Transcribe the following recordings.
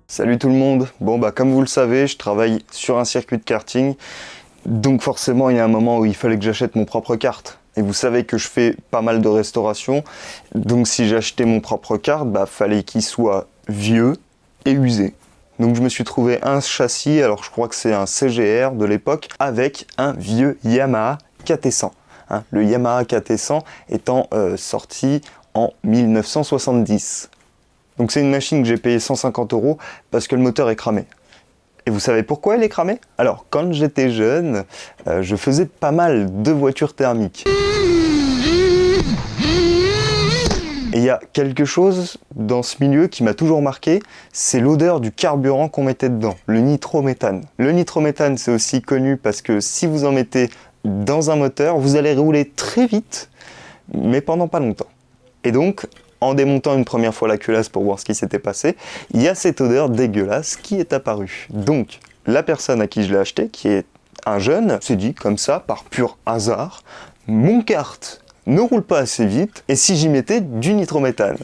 Salut tout le monde. Bon comme vous le savez, je travaille sur un circuit de karting. Donc forcément, il y a un moment où il fallait que j'achète mon propre kart. Et vous savez que je fais pas mal de restauration. Donc si j'achetais mon propre kart, fallait qu'il soit vieux et usé. Donc je me suis trouvé un châssis, alors je crois que c'est un CGR de l'époque, avec un vieux Yamaha KT100. Le Yamaha KT100 étant sorti en 1970. Donc c'est une machine que j'ai payée 150 € parce que le moteur est cramé. Et vous savez pourquoi elle est cramée? Alors, quand j'étais jeune, je faisais pas mal de voitures thermiques. Et il y a quelque chose dans ce milieu qui m'a toujours marqué, c'est l'odeur du carburant qu'on mettait dedans, le nitrométhane. Le nitrométhane, c'est aussi connu parce que si vous en mettez dans un moteur, vous allez rouler très vite, mais pendant pas longtemps. Et donc, en démontant une première fois la culasse pour voir ce qui s'était passé, il y a cette odeur dégueulasse qui est apparue. Donc, la personne à qui je l'ai acheté, qui est un jeune, s'est dit comme ça, par pur hasard, mon kart ne roule pas assez vite, et si j'y mettais du nitrométhane?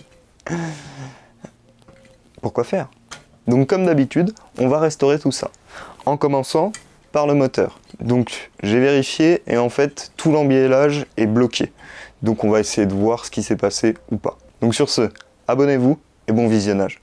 Pourquoi faire? Donc, comme d'habitude, on va restaurer tout ça. En commençant par le moteur. Donc, j'ai vérifié, et en fait, tout l'embiellage est bloqué. Donc, on va essayer de voir ce qui s'est passé ou pas. Donc sur ce, abonnez-vous et bon visionnage.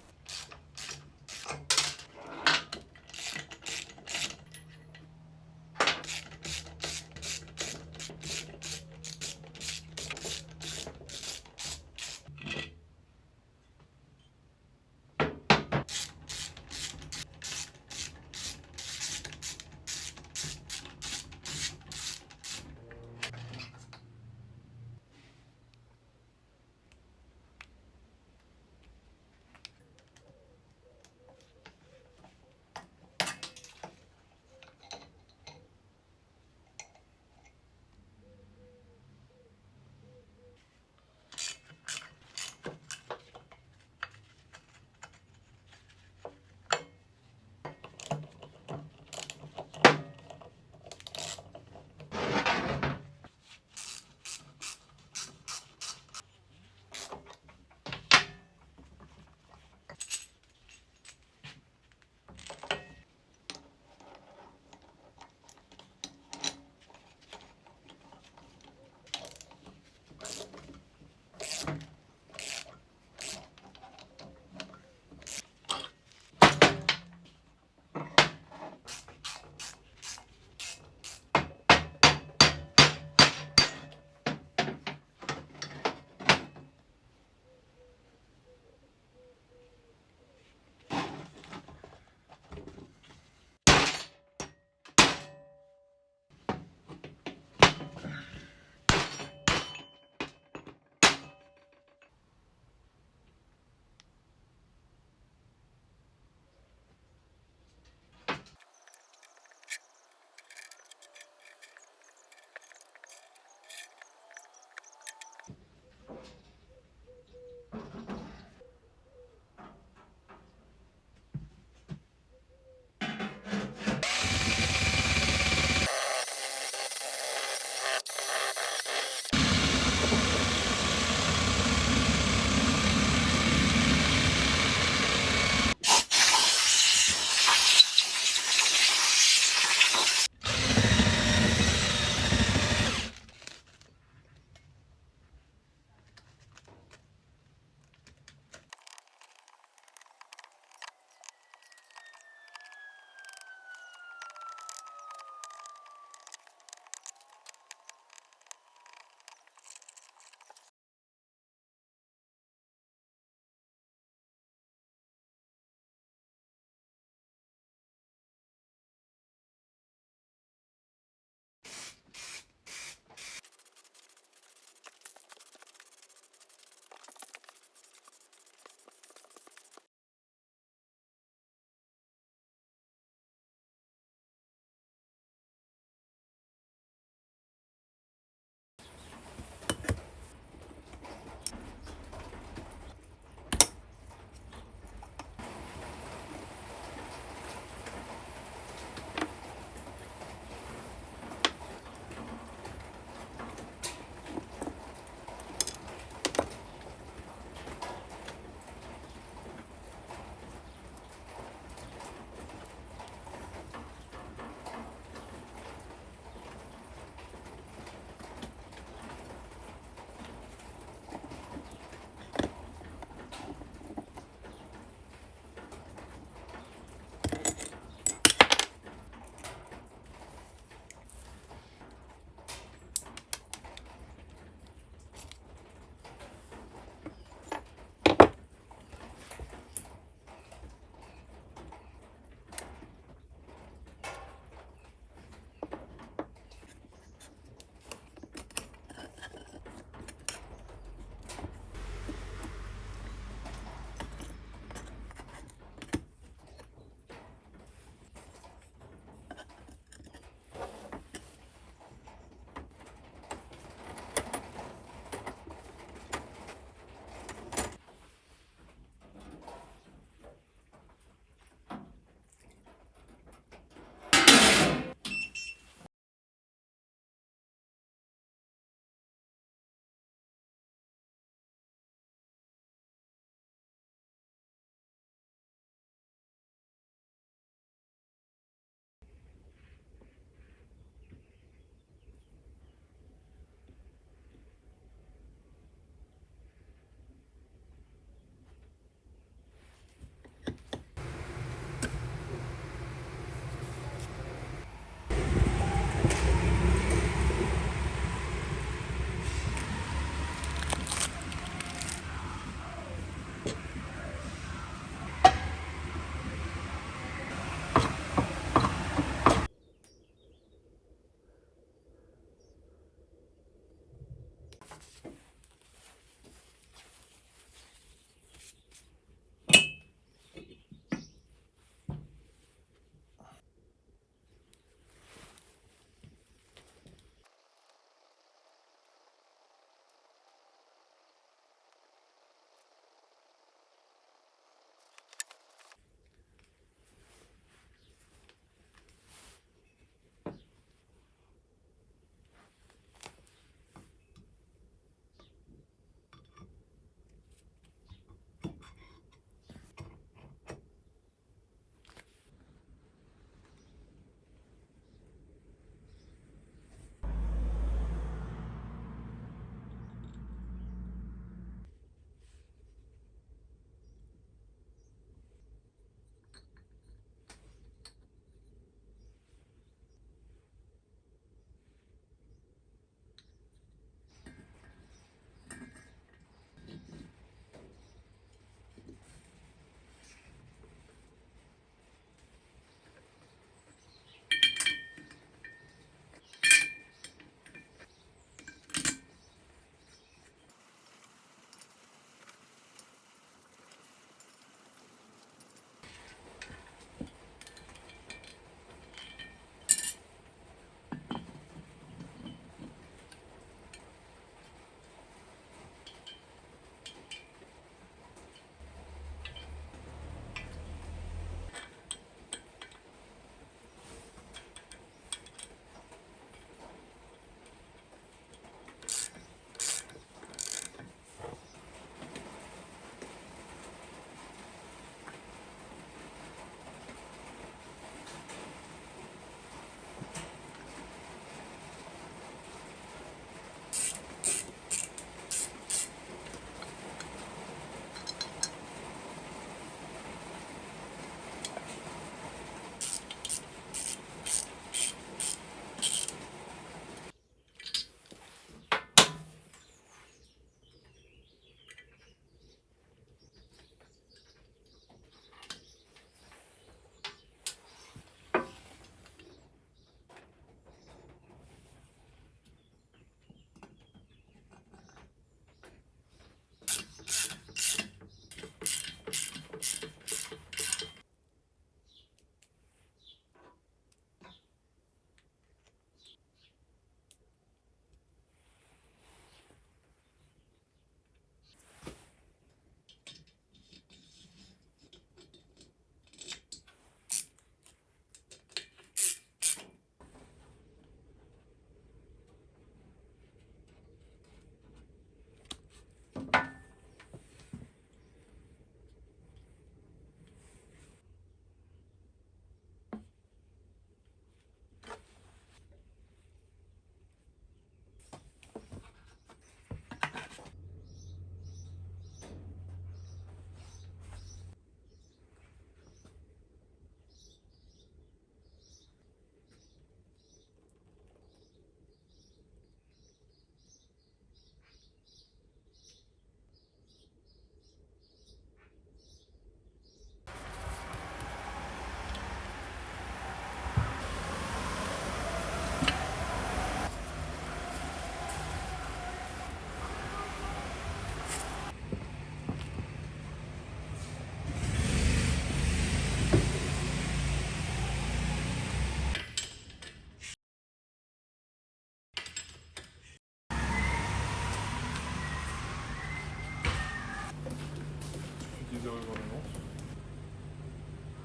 de réglement.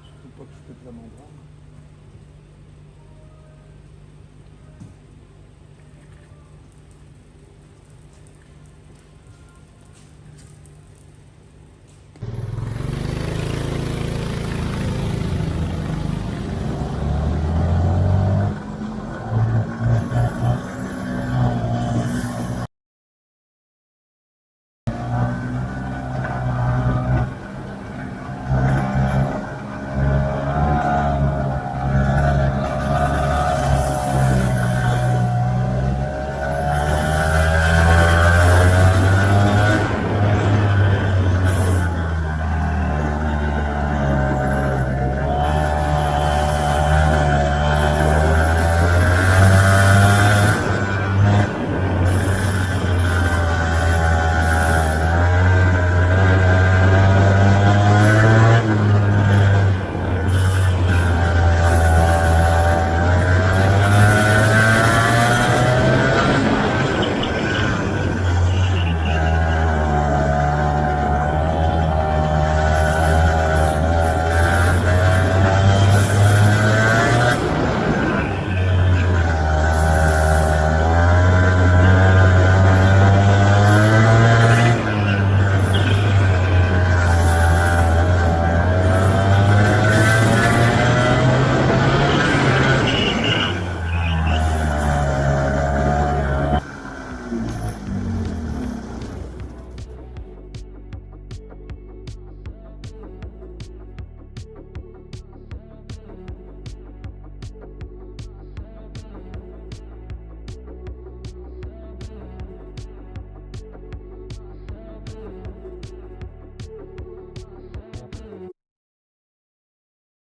Surtout pas que je pète la membrane.